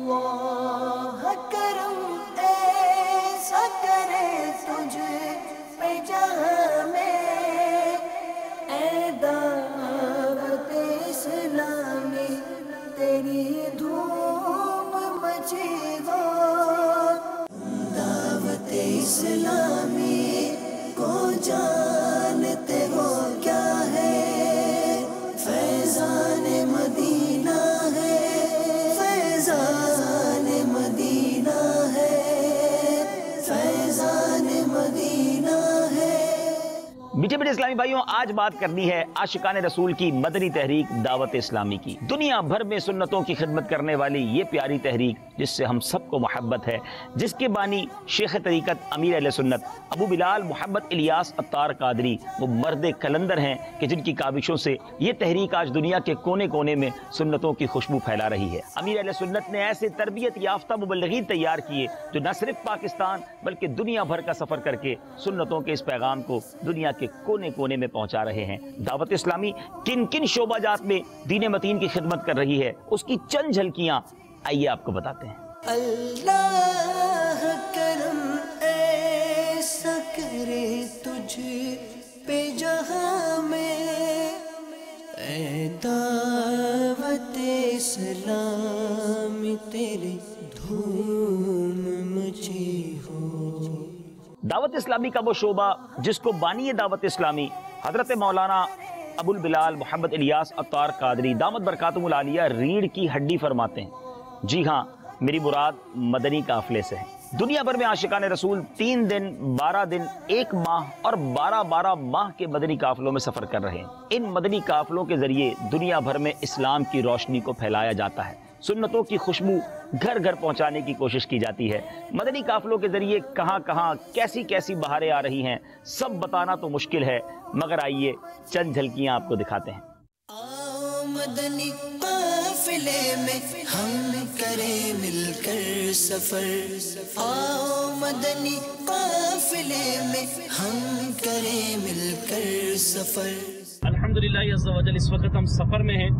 اللہ کرم ایسا کرے تجھ پہ جہاں میں، اے دعوت اسلامی تیری دھوم مچی ہو، دعوت اسلامی کو جانتے ہو کیا ہے، فیضان مدینہ ہے، فیضان مدینہ ہے، فیضان مدینہ ہے۔ میٹھے میٹھے اسلامی بھائیوں، آج بات کرنی ہے عاشقان رسول کی مدنی تحریک دعوت اسلامی کی۔ دنیا بھر میں سنتوں کی خدمت کرنے والی یہ پیاری تحریک جس سے ہم سب کو محبت ہے، جس کے بانی شیخ طریقت امیر اہل سنت ابو بلال محمد الیاس عطار قادری وہ مرد کلندر ہیں کہ جن کی کاوشوں سے یہ تحریک آج دنیا کے کونے کونے میں سنتوں کی خوشبو پھیلا رہی ہے۔ امیر اہل سنت نے ایسے تربیت یافتہ مبلغین تیار کیے جو نہ صرف پاکستان بلکہ دنیا بھر کا سفر کر کے سنتوں کے اس پیغام کو دنیا کے کونے کونے میں پہنچا رہے ہیں۔ دعوت اسلامی کن کن شعبہ جات میں دین متین کی خدمت کر رہی ہے، اس کی چند جھلکیاں آئیے آپ کو بتاتے ہیں۔ اللہ کرم ایسا کرے تجھ پہ جہاں میں، اے دعوت اسلامی تیری دھوم مچی ہو۔ دعوت اسلامی کا وہ شعبہ جس کو بانی دعوت اسلامی حضرت مولانا ابو البلال محمد الیاس عطار قادری دامت برکاتہم العالیہ ریڑھ کی ہڈی فرماتے ہیں۔ جی ہاں، میری مراد مدنی قافلے سے ہے۔ دنیا بھر میں عاشقان رسول 3 دن 12 دن 1 ماہ اور 12 ماہ کے مدنی قافلوں میں سفر کر رہے ہیں۔ ان مدنی قافلوں کے ذریعے دنیا بھر میں اسلام کی روشنی کو پھیلایا جاتا ہے، سنتوں کی خوشبو گھر گھر پہنچانے کی کوشش کی جاتی ہے۔ مدنی قافلوں کے ذریعے کہاں کہاں کیسی کیسی بہاریں آ رہی ہیں سب بتانا تو مشکل ہے، مگر آئیے چند جھلکیاں آپ کو دکھاتے ہیں۔ آؤ مدنی قافلے میں ہم کریں مل کر سفر، آؤ مدنی قافلے میں ہم کریں مل کر سفر۔ الحمدللہ عز و جل اس وقت ہم سفر میں ہیں۔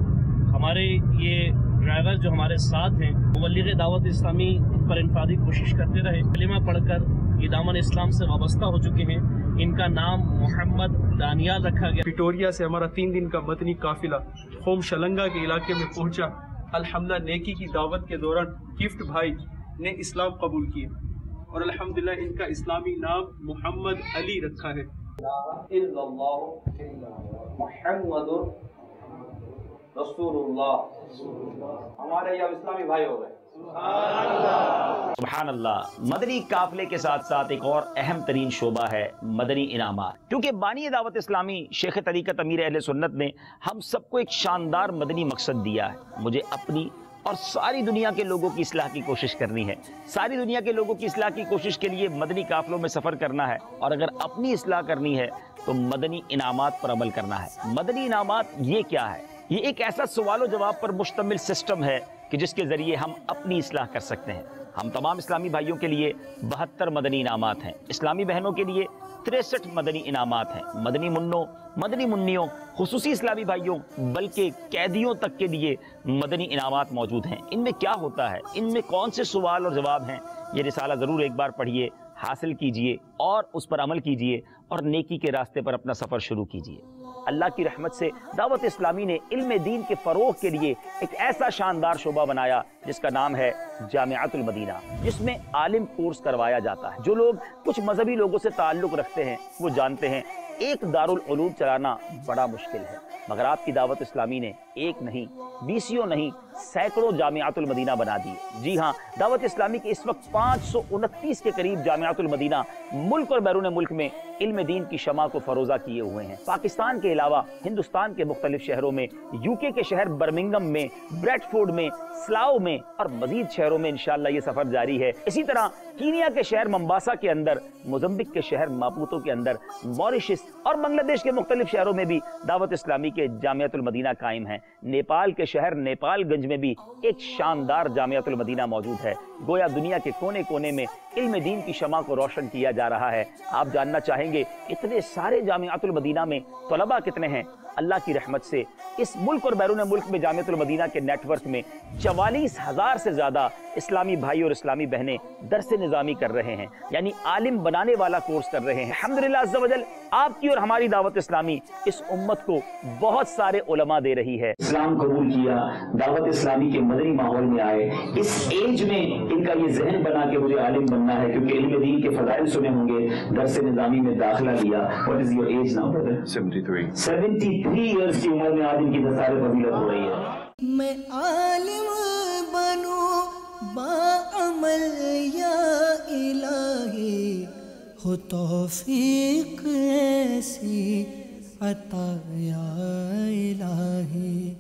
ہمارے یہ ڈرائیور جو ہمارے ساتھ ہیں مبلغ دعوت اسلامی پر انفرادی کوشش کرتے رہے، کلمہ پڑھ کر یہ دامن اسلام سے وابستہ ہو چکے ہیں۔ ان کا نام محمد دانیال رکھا گیا۔ پٹوریا سے ہمارا 3 دن کا مدنی قافلہ قوم شلنگا کے علاقے میں پہنچا۔ الحمدللہ نیکی کی دعوت کے دوران گفٹ بھائی نے اسلام قبول کیے اور الحمدللہ ان کا اسلامی نام محمد علی رکھا ہے۔ محمد رسول اللہ ہمارے یہ اسلامی بھائی ہو گئے۔ سبحان اللہ۔ مدنی قافلے کے ساتھ ساتھ ایک اور اہم ترین شعبہ ہے مدنی انعامات، کیونکہ بانی دعوت اسلامی شیخ طریقت امیر اہل سنت نے ہم سب کو ایک شاندار مدنی مقصد دیا ہے۔ مجھے اپنی اور ساری دنیا کے لوگوں کی اصلاح کی کوشش کرنی ہے، ساری دنیا کے لوگوں کی اصلاح کی کوشش کے لیے مدنی قافلوں میں سفر کرنا ہے، اور اگر اپنی اصلاح کرنی ہے تو مدنی انعامات پر عمل کرنا ہے۔ مدنی انعامات یہ کیا ہے؟ یہ ایک ایسا سوال و جواب پر مشتمل سسٹم ہے کہ جس کے ذریعے ہم اپنی اصلاح کر سکتے ہیں۔ ہم تمام اسلامی بھائیوں کے لیے 72 مدنی انعامات ہیں، اسلامی بہنوں کے لیے 63 مدنی انعامات ہیں، مدنی منوں مدنی منیوں خصوصی اسلامی بھائیوں بلکہ قیدیوں تک کے لیے مدنی انعامات موجود ہیں۔ ان میں کیا ہوتا ہے، ان میں کون سے سوال اور جواب ہیں، یہ رسالہ ضرور ایک بار پڑھیے، حاصل کیجئے اور اس پر عمل کیجئے اور نیکی کے راستے پر اپنا سفر شروع کیجئے۔ اللہ کی رحمت سے دعوت اسلامی نے علم دین کے فروغ کے لیے ایک ایسا شاندار شعبہ بنایا جس کا نام ہے جامعۃ المدینہ، جس میں عالم کورس کروایا جاتا ہے۔ جو لوگ کچھ مذہبی لوگوں سے تعلق رکھتے ہیں وہ جانتے ہیں ایک دارالعلوم چلانا بڑا مشکل ہے، مگر آپ کی دعوت اسلامی نے ایک نہیں، 20 نہیں، سینکڑوں جامعۃ المدینہ بنا دی۔ جی ہاں، دعوت اسلامی کے اس وقت 529 کے قریب جامعۃ المدینہ ملک اور بیرون ملک میں علم دین کی شمع کو فروزہ کیے ہوئے ہیں۔ پاکستان کے علاوہ ہندوستان کے مختلف شہروں میں، UK کے شہر برمنگم میں، بریڈ فورڈ میں، سلاؤ میں اور مزید شہروں میں انشاءاللہ یہ سفر جاری ہے۔ اسی طرح کینیا کے شہر ممباسا کے اندر، موزمبک کے شہر ماپوتو کے اندر، موریشس اور بنگلہ دیش کے مختلف شہروں میں بھی دعوت اسلامی کے جامعۃ المدینہ قائم ہیں۔ نیپال کے شہر نیپال گنج میں بھی ایک شاندار جامعۃ المدینہ موجود ہے۔ گویا دنیا کے کونے کونے میں علم دین کی شمع کو روشن کیا جا رہا ہے۔ آپ جاننا چاہیں گے اتنے سارے جامعۃ المدینہ میں طلباء کتنے ہیں؟ اللہ کی رحمت سے اس ملک اور بیرون ملک میں جامعۃ المدینہ کے نیٹ ورک میں 44,000 سے زیادہ اسلامی بھائی اور اسلامی بہنیں درس نظامی کر رہے ہیں، یعنی عالم بنانے والا کورس کر رہے ہیں۔ الحمدللہ عز و جل آپ کی اور ہماری دعوت اسلامی اس امت کو بہت سارے علماء دے رہی ہے۔ اسلام قبول کیا، دعوت اسلامی کے مدنی ماحول میں آئے، اس ایج میں ان کا یہ ذہن بنا کہ مجھے عالم بننا ہے، کیونکہ علم دین کے فضائل سنے ہوں گے، درس نظامی میں داخلہ لیا۔ What is your age now, brother? 73 years کی عمر میں آج ان کی دستار فضیلت ہو رہی ہے۔ میں عالم بنوں باعمل یا الہی، ہو توفیق ایسی عطا یا الہی۔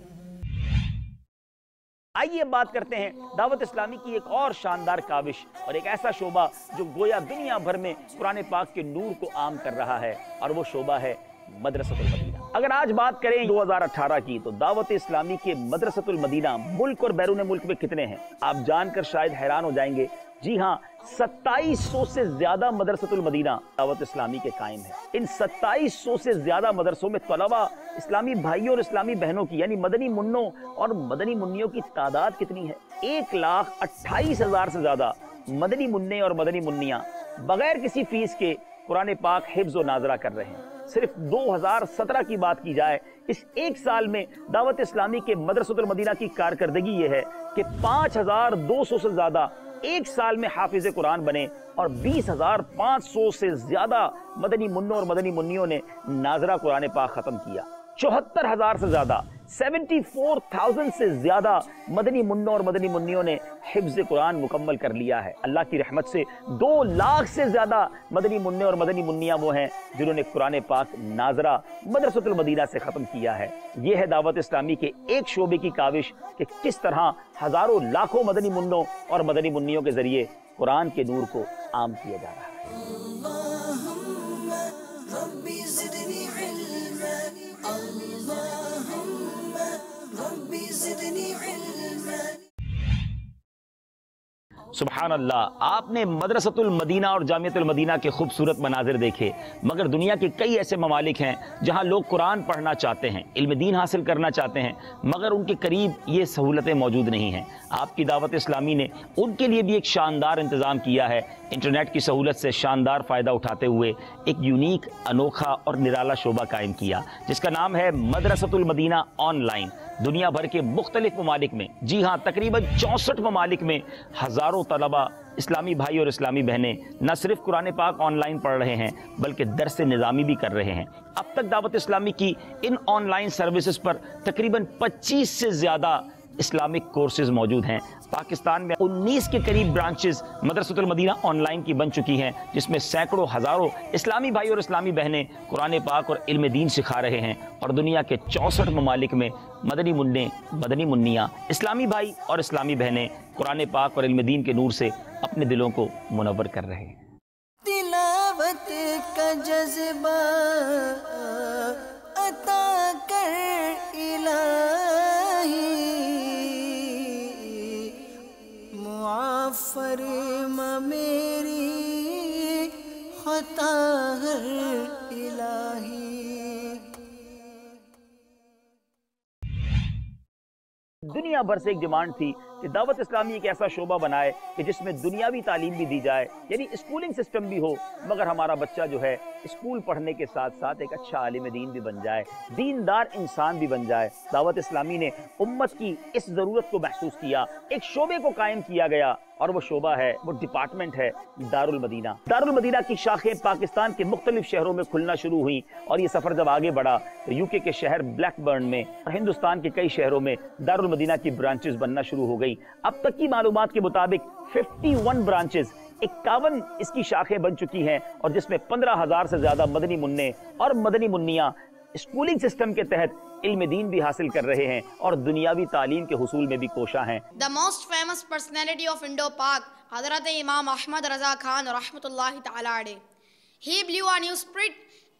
آئیے بات کرتے ہیں دعوت اسلامی کی ایک اور شاندار کاوش اور ایک ایسا شعبہ جو گویا دنیا بھر میں قرآن پاک کے نور کو عام کر رہا ہے، اور وہ شعبہ ہے مدرسۃ المدینہ۔ اگر آج بات کریں 2018 کی، تو دعوت اسلامی کے مدرسۃ المدینہ ملک اور بیرون ملک میں کتنے ہیں؟ آپ جان کر شاید حیران ہو جائیں گے، جی ہاں 2700 سے زیادہ مدرسۃ المدینہ دعوت اسلامی کے قائم ہیں۔ ان 2700 سے زیادہ مدرسوں میں طلبہ، اسلامی بھائیوں اور اسلامی بہنوں کی، یعنی مدنی منوں اور مدنی منیوں کی تعداد کتنی ہے؟ 1,28,000 سے زیادہ مدنی منع اور مدنی منیاں بغیر کسی فیس کے قرآن پاک حفظ و ناظرہ کر رہے ہیں۔ صرف 2017 کی بات کی جائے، اس ایک سال میں دعوت اسلامی کے مدرسۃ المدینہ کی کارکردگی یہ ہے کہ 5,200 سے زیادہ ایک سال میں حافظ قرآن بنے، اور 20,500 سے زیادہ مدنی منوں اور مدنی منیوں نے ناظرہ قرآن پاک ختم کیا۔ 74,000 سے زیادہ 74,000 سے زیادہ مدنی منوں اور مدنی منیوں نے حفظ قرآن مکمل کر لیا ہے۔ اللہ کی رحمت سے 2 لاکھ سے زیادہ مدنی منع اور مدنی منیاں وہ ہیں جنہوں نے قرآن پاک ناظرہ مدرسۃ المدینہ سے ختم کیا ہے۔ یہ ہے دعوت اسلامی کے ایک شعبے کی کاوش کہ کس طرح ہزاروں لاکھوں مدنی منوں اور مدنی منیوں کے ذریعے قرآن کے نور کو عام کیا جا رہا ہے۔ اللہم ربی زدنی علما، اللہم ربی زدنی علما۔ سبحان اللہ، آپ نے مدرسۃ المدینہ اور جامعۃ المدینہ کے خوبصورت مناظر دیکھے، مگر دنیا کے کئی ایسے ممالک ہیں جہاں لوگ قرآن پڑھنا چاہتے ہیں، علم دین حاصل کرنا چاہتے ہیں، مگر ان کے قریب یہ سہولتیں موجود نہیں ہیں۔ آپ کی دعوت اسلامی نے ان کے لیے بھی ایک شاندار انتظام کیا ہے۔ انٹرنیٹ کی سہولت سے شاندار فائدہ اٹھاتے ہوئے ایک یونیک، انوکھا اور نرالا شعبہ قائم کیا، جس کا نام ہے مدرسۃ المدینہ آن لائن۔ دنیا بھر کے مختلف ممالک میں، جی ہاں تقریباً 64 ممالک میں ہزاروں طلبہ، اسلامی بھائی اور اسلامی بہنیں نہ صرف قرآن پاک آن لائن پڑھ رہے ہیں بلکہ درس نظامی بھی کر رہے ہیں۔ اب تک دعوت اسلامی کی ان آن لائن سروسز پر تقریباً 25 سے زیادہ اسلامک کورسز موجود ہیں۔ پاکستان میں 19 کے قریب برانچز مدرسۃ المدینہ آن لائن کی بن چکی ہیں، جس میں سینکڑوں ہزاروں اسلامی بھائی اور اسلامی بہنیں قرآن پاک اور علم دین سکھا رہے ہیں، اور دنیا کے 64 ممالک میں مدنی منع، مدنی منیاں، اسلامی بھائی اور اسلامی بہنیں قرآن پاک اور علم دین کے نور سے اپنے دلوں کو منور کر رہے ہیں۔ تلاوت کا جذبہ عطا کر الہی، معاف فرما میری خطا ہر الہی۔ دنیا بھر سے ایک ڈیمانڈ تھی کہ دعوت اسلامی ایک ایسا شعبہ بنائے کہ جس میں دنیاوی تعلیم بھی دی جائے، یعنی اسکولنگ سسٹم بھی ہو، مگر ہمارا بچہ جو ہے اسکول پڑھنے کے ساتھ ساتھ ایک اچھا عالم دین بھی بن جائے، دیندار انسان بھی بن جائے۔ دعوت اسلامی نے امت کی اس ضرورت کو محسوس کیا، ایک شعبے کو قائم کیا گیا، اور وہ شعبہ ہے، وہ ڈپارٹمنٹ ہے دارالمدینہ۔ دارالمدینہ کی شاخیں پاکستان کے مختلف شہروں میں کھلنا شروع ہوئیں، اور یہ سفر جب آگے بڑھا تو یو کے شہر بلیک برن میں اور ہندوستان کے کئی شہروں میں دارالمدینہ کی برانچز بننا شروع ہو گئی۔ اب تک کی معلومات کے مطابق 51 برانچز، 51 اس کی شاخیں بن چکی ہیں، اور جس میں 15,000 سے زیادہ مدنی منع اور مدنی منیاں اسکولنگ سسٹم کے تحت علم دین بھی حاصل کر رہے ہیں اور دنیاوی تعلیم کے حصول میں بھی کوشاں ہیں۔ The most famous personality of Indo-Pak, حضرت امام احمد رضا خان رحمۃ اللہ تعالی علیہ. He blew a new spirit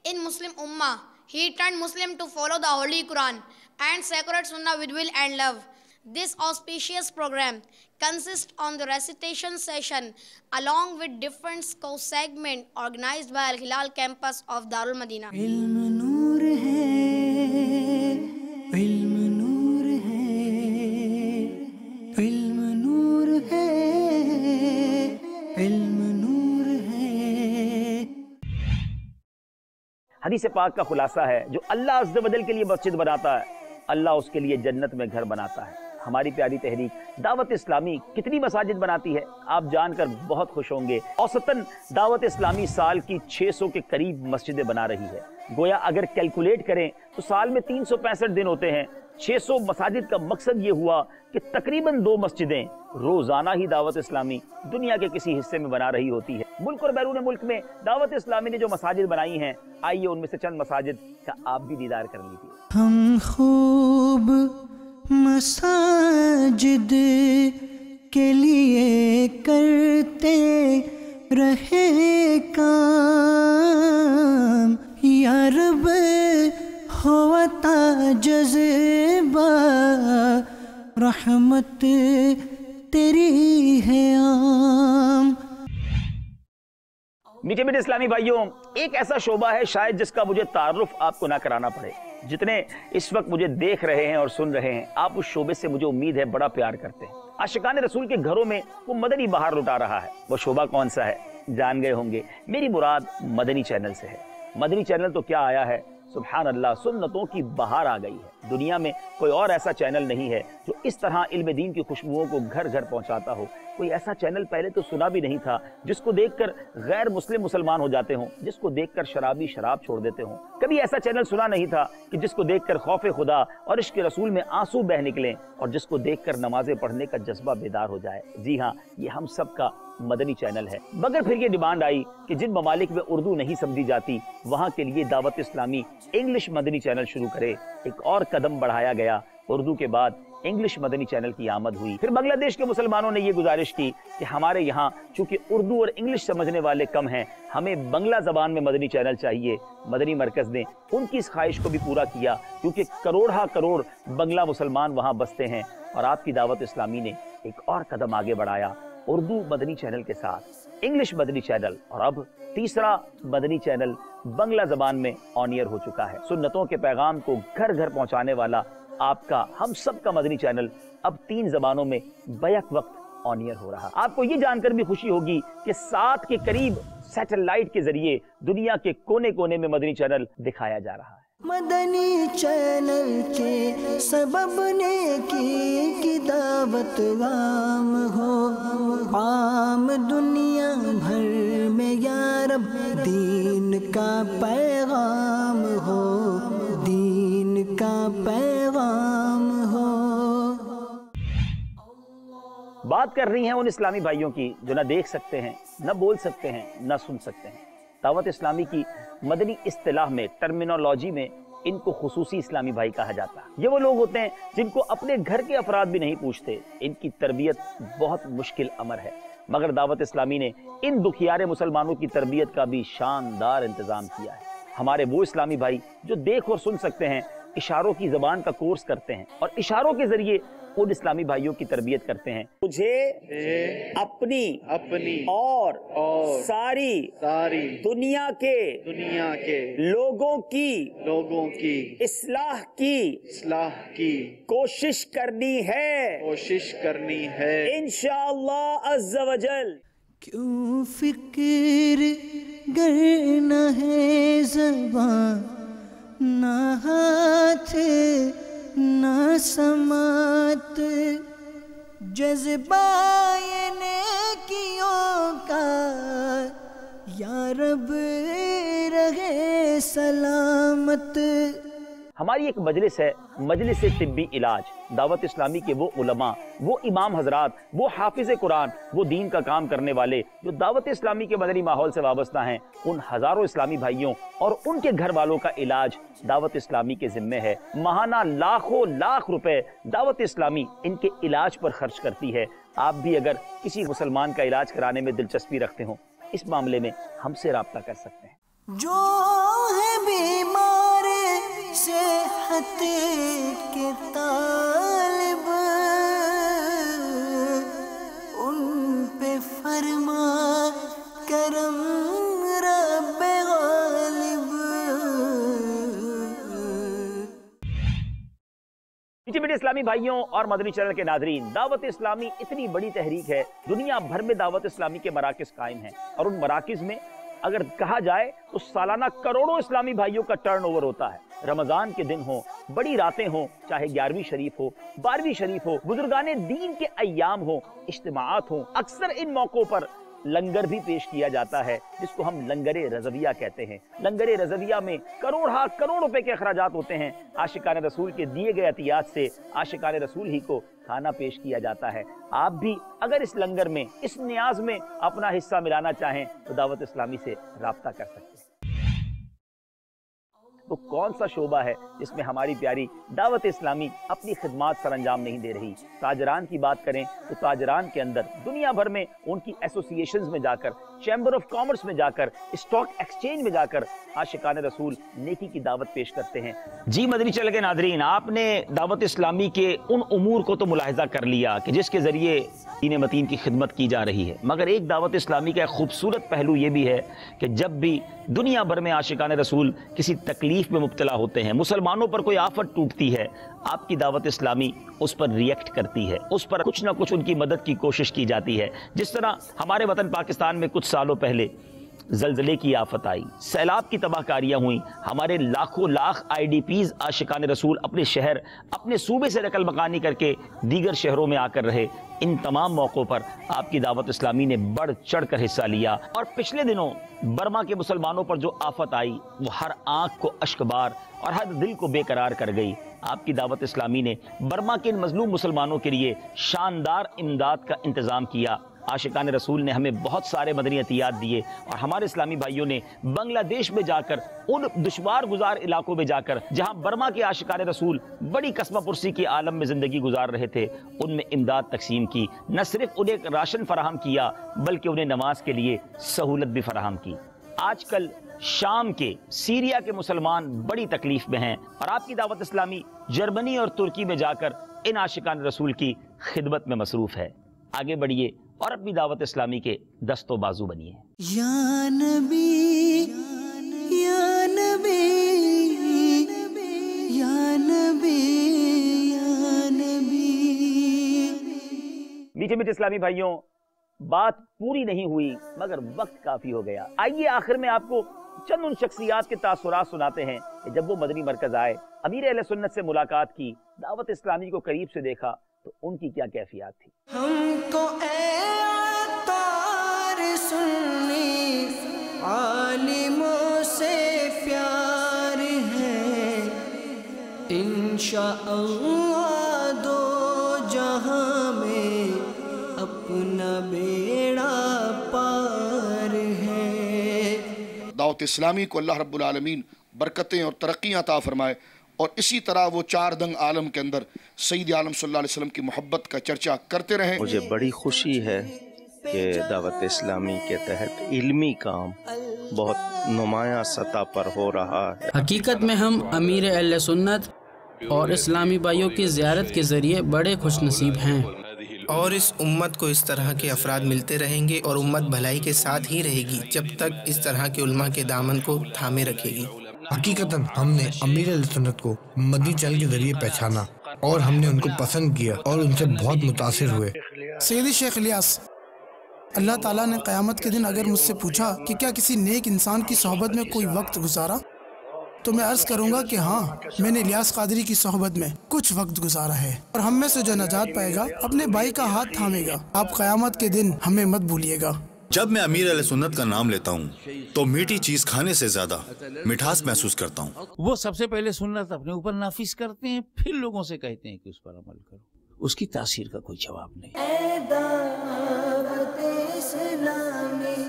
in Muslim Ummah. He turned Muslim to follow the Holy Quran and sacred Sunnah with will and love. This auspicious program consists on the recitation session along with different course segments organized by Al-Hilal campus of Darul Madinah. علم نور ہے، علم نور ہے، علم نور ہے، حدیث پاک کا خلاصہ ہے، جو اللہ عز و جل کے لیے مسجد بناتا ہے اللہ اس کے لیے جنت میں گھر بناتا ہے۔ ہماری پیاری تحریک دعوت اسلامی کتنی مساجد بناتی ہے آپ جان کر بہت خوش ہوں گے۔ اوسطاً دعوت اسلامی سال کی 600 کے قریب مسجدیں بنا رہی ہے۔ گویا اگر کیلکولیٹ کریں تو سال میں 365 دن ہوتے ہیں۔ 600 مساجد کا مقصد یہ ہوا کہ تقریباً 2 مسجدیں روزانہ ہی دعوت اسلامی دنیا کے کسی حصے میں بنا رہی ہوتی ہے۔ ملک اور بیرون ملک میں دعوت اسلامی نے جو مساجد بنائی ہیں، آئیے ان میں سے چند مساجد کا آپ بھی دیدار کر لیجیے۔ ہم خوب مساجد کے لیے کرتے رہے کام، یا رب ہوتا جذبہ رحمت تیری ہے عام۔ میٹھے میٹھے اسلامی بھائیوں، ایک ایسا شعبہ ہے شاید جس کا مجھے تعارف آپ کو نہ کرانا پڑے۔ جتنے اس وقت مجھے دیکھ رہے ہیں اور سن رہے ہیں، آپ اس شعبے سے مجھے امید ہے بڑا پیار کرتے ہیں۔ عاشقان رسول کے گھروں میں وہ مدنی بہار لٹا رہا ہے۔ وہ شعبہ کون سا ہے جان گئے ہوں گے، میری مراد مدنی چینل سے ہے۔ مدنی چینل تو کیا آیا ہے، سبحان اللہ، سنتوں کی بہار آ گئی ہے۔ دنیا میں کوئی اور ایسا چینل نہیں ہے جو اس طرح علم دین کی خوشبوؤں کو گھر گھر پہنچاتا ہو۔ کوئی ایسا چینل پہلے تو سنا بھی نہیں تھا جس کو دیکھ کر غیر مسلم مسلمان ہو جاتے ہوں، جس کو دیکھ کر شرابی شراب چھوڑ دیتے ہوں۔ کبھی ایسا چینل سنا نہیں تھا کہ جس کو دیکھ کر خوف خدا اور عشق رسول میں آنسو بہہ نکلیں اور جس کو دیکھ کر نمازیں پڑھنے کا جذبہ بیدار ہو جائے۔ جی ہاں، یہ ہم سب کا مدنی چینل ہے۔ مگر پھر یہ ڈیمانڈ آئی کہ جن ممالک میں اردو نہیں سمجھی جاتی وہاں کے لیے دعوت اسلامی انگلش مدنی چینل شروع کرے۔ ایک اور قدم بڑھایا گیا، اردو کے بعد انگلش مدنی چینل کی آمد ہوئی۔ پھر بنگلہ دیش کے مسلمانوں نے یہ گزارش کی کہ ہمارے یہاں چونکہ اردو اور انگلش سمجھنے والے کم ہیں، ہمیں بنگلہ زبان میں مدنی چینل چاہیے۔ مدنی مرکز نے ان کی اس خواہش کو بھی پورا کیا، کیونکہ کروڑہ کروڑ بنگلہ مسلمان وہاں بستے ہیں، اور آپ کی دعوت اسلامی نے ایک اور قدم آگے بڑھایا، اردو مدنی چینل کے ساتھ انگلش مدنی چینل، اور اب تیسرا مدنی چینل بنگلہ زبان میں آن ایئر ہو چکا ہے۔ سنتوں کے پیغام کو گھر گھر پہنچانے والا آپ کا، ہم سب کا مدنی چینل اب 3 زبانوں میں بیک وقت آن ایئر ہو رہا۔ آپ کو یہ جان کر بھی خوشی ہوگی کہ 7 کے قریب سیٹلائٹ کے ذریعے دنیا کے کونے کونے میں مدنی چینل دکھایا جا رہا ہے۔ مدنی چینل کے سبب نیکی کی دعوت عام ہو، عام دنیا بھر میں یا رب دین کا پیغام ہو، دین کا پیغام ہو۔ بات کر رہی ہیں ان اسلامی بھائیوں کی جو نہ دیکھ سکتے ہیں، نہ بول سکتے ہیں، نہ سن سکتے ہیں۔ دعوت اسلامی کی مدنی اصطلاح میں، ٹرمینالوجی میں، ان کو خصوصی اسلامی بھائی کہا جاتا ہے۔ یہ وہ لوگ ہوتے ہیں جن کو اپنے گھر کے افراد بھی نہیں پوچھتے۔ ان کی تربیت بہت مشکل امر ہے، مگر دعوت اسلامی نے ان دکھیارے مسلمانوں کی تربیت کا بھی شاندار انتظام کیا ہے۔ ہمارے وہ اسلامی بھائی جو دیکھ اور سن سکتے ہیں، اشاروں کی زبان کا کورس کرتے ہیں اور اشاروں کے ذریعے ان اسلامی بھائیوں کی تربیت کرتے ہیں۔ مجھے اپنی اور ساری دنیا کے لوگوں کی اصلاح کی کوشش کرنی ہے انشاءاللہ عز و جل۔ کیوں فکر گرنا ہے زبان، نہ ہاتھ نہ سماعت، جذبہ نیکیوں کا یا رب رہے سلامت۔ ہماری ایک مجلس ہے، مجلس طبی علاج۔ دعوت اسلامی کے وہ علماء، وہ امام حضرات، وہ حافظ قرآن، وہ دین کا کام کرنے والے جو دعوت اسلامی کے مدنی ماحول سے وابستہ ہیں، ان ہزاروں اسلامی بھائیوں اور ان کے گھر والوں کا علاج دعوت اسلامی کے ذمے ہے۔ ماہانہ لاکھوں لاکھ روپے دعوت اسلامی ان کے علاج پر خرچ کرتی ہے۔ آپ بھی اگر کسی مسلمان کا علاج کرانے میں دلچسپی رکھتے ہوں، اس معاملے میں ہم سے رابطہ کر سکتے ہیں۔ جو ہے بیمار صحت کے طالب، ان پہ فرما کرم رب غالب۔ میٹھے اسلامی بھائیوں اور مدنی چینل کے ناظرین، دعوت اسلامی اتنی بڑی تحریک ہے، دنیا بھر میں دعوت اسلامی کے مراکز قائم ہیں، اور ان مراکز میں اگر کہا جائے تو سالانہ کروڑوں اسلامی بھائیوں کا ٹرن اوور ہوتا ہے۔ رمضان کے دن ہوں، بڑی راتیں ہوں، چاہے 11ویں شریف ہو، 12ویں شریف ہو، بزرگان دین کے ایام ہوں، اجتماعات ہوں، اکثر ان موقعوں پر لنگر بھی پیش کیا جاتا ہے، جس کو ہم لنگر رضویہ کہتے ہیں۔ لنگر رضویہ میں کروڑ روپے کے اخراجات ہوتے ہیں۔ عاشقان رسول کے دیے گئے عطیات سے عاشقان رسول ہی کو کھانا پیش کیا جاتا ہے۔ آپ بھی اگر اس لنگر میں، اس نیاز میں اپنا حصہ ملانا چاہیں تو دعوت اسلامی سے رابطہ کر سکتے ہیں۔ تو کون سا شعبہ ہے جس میں ہماری پیاری دعوت اسلامی اپنی خدمات سر انجام نہیں دے رہی؟ تاجران کی بات کریں تو تاجران کے اندر دنیا بھر میں ان کی ایسوسییشنز میں جا کر، چیمبر آف کامرس میں جا کر، اسٹاک ایکسچینج میں جا کر عاشقان رسول نیکی کی دعوت پیش کرتے ہیں۔ جی مدنی چینل کے ناظرین، آپ نے دعوت اسلامی کے ان امور کو تو ملاحظہ کر لیا کہ جس کے ذریعے دین متین کی خدمت کی جا رہی ہے، مگر ایک دعوت اسلامی کا ایک خوبصورت پہلو یہ بھی ہے کہ جب بھی دنیا بھر میں عاشقان رسول کسی تکلیف میں مبتلا ہوتے ہیں، مسلمانوں پر کوئی آفت ٹوٹتی ہے، آپ کی دعوت اسلامی اس پر ریئیکٹ کرتی ہے، اس پر کچھ نہ کچھ ان کی مدد کی کوشش کی جاتی ہے۔ جس طرح ہمارے وطن پاکستان میں کچھ سالوں پہلے زلزلے کی آفت آئی، سیلاب کی تباہ کاریاں ہوئیں، ہمارے لاکھوں لاکھ IDPs عاشقان رسول اپنے شہر، اپنے صوبے سے نقل مکانی کر کے دیگر شہروں میں آ کر رہے۔ ان تمام موقعوں پر آپ کی دعوت اسلامی نے بڑھ چڑھ کر حصہ لیا، اور پچھلے دنوں برما کے مسلمانوں پر جو آفت آئی وہ ہر آنکھ کو اشکبار اور ہر دل کو بے قرار کر گئی۔ آپ کی دعوت اسلامی نے برما کے ان مظلوم مسلمانوں کے لیے شاندار امداد کا انتظام کیا۔ عاشقان رسول نے ہمیں بہت سارے مدنی عطیات دیے، اور ہمارے اسلامی بھائیوں نے بنگلہ دیش میں جا کر، ان دشوار گزار علاقوں میں جا کر جہاں برما کے عاشقان رسول بڑی قسمہ پرسی کے عالم میں زندگی گزار رہے تھے، ان میں امداد تقسیم کی۔ نہ صرف انہیں راشن فراہم کیا بلکہ انہیں نماز کے لیے سہولت بھی فراہم کی۔ آج کل شام کے، سیریا کے مسلمان بڑی تکلیف میں ہیں، اور آپ کی دعوت اسلامی جرمنی اور ترکی میں جا کر ان عاشقان رسول کی خدمت میں مصروف ہے۔ آگے بڑھیے اور اپنی دعوت اسلامی کے دست و بازو بنیے۔ یا نبی یا نبی یا نبی یا نبی۔ میٹھے میٹھے اسلامی بھائیوں، بات پوری نہیں ہوئی مگر وقت کافی ہو گیا۔ آئیے آخر میں آپ کو چند ان شخصیات کے تاثرات سناتے ہیں کہ جب وہ مدنی مرکز آئے، امیر اہل سنت سے ملاقات کی، دعوت اسلامی کو قریب سے دیکھا تو ان کی کیا کیفیات تھی۔ ہم کو اے عطار سنی عالموں سے پیار ہے، انشاءاللہ دو جہاں میں اپنا بیڑا پار ہے۔ دعوت اسلامی کو اللہ رب العالمین برکتیں اور ترقیاں عطا فرمائے، اور اسی طرح وہ چار دنگ عالم کے اندر سید عالم صلی اللہ علیہ وسلم کی محبت کا چرچا کرتے رہیں۔ مجھے بڑی خوشی ہے کہ دعوت اسلامی کے تحت علمی کام بہت نمایاں سطح پر ہو رہا ہے۔ حقیقت میں ہم امیر اہل سنت اور اسلامی بھائیوں کی زیارت کے ذریعے بڑے خوش نصیب ہیں، اور اس امت کو اس طرح کے افراد ملتے رہیں گے، اور امت بھلائی کے ساتھ ہی رہے گی جب تک اس طرح کے علماء کے دامن کو تھامے رکھے گی۔ حقیقتاً ہم نے امیر اہل سنت کو مدنی چینل کے ذریعے پہچانا، اور ہم نے ان کو پسند کیا اور ان سے بہت متاثر ہوئے۔ سیدی شیخ الیاس، اللہ تعالیٰ نے قیامت کے دن اگر مجھ سے پوچھا کہ کیا کسی نیک انسان کی صحبت میں کوئی وقت گزارا، تو میں عرض کروں گا کہ ہاں، میں نے الیاس قادری کی صحبت میں کچھ وقت گزارا ہے، اور ہم میں سے جو نجات پائے گا اپنے بھائی کا ہاتھ تھامے گا۔ آپ قیامت کے دن ہمیں مت بھولیے گا۔ جب میں امیر علیہ سنت کا نام لیتا ہوں تو میٹھی چیز کھانے سے زیادہ مٹھاس محسوس کرتا ہوں۔ وہ سب سے پہلے سنت اپنے اوپر نافذ کرتے ہیں، پھر لوگوں سے کہتے ہیں کہ اس پر عمل کرو۔ اس کی تاثیر کا کوئی جواب نہیں۔ اے دعوت اسلامی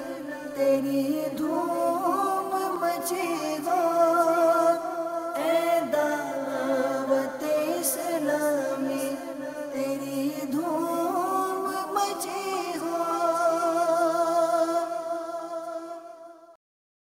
تیری دھوم مچے گا، اے دعوت اسلامی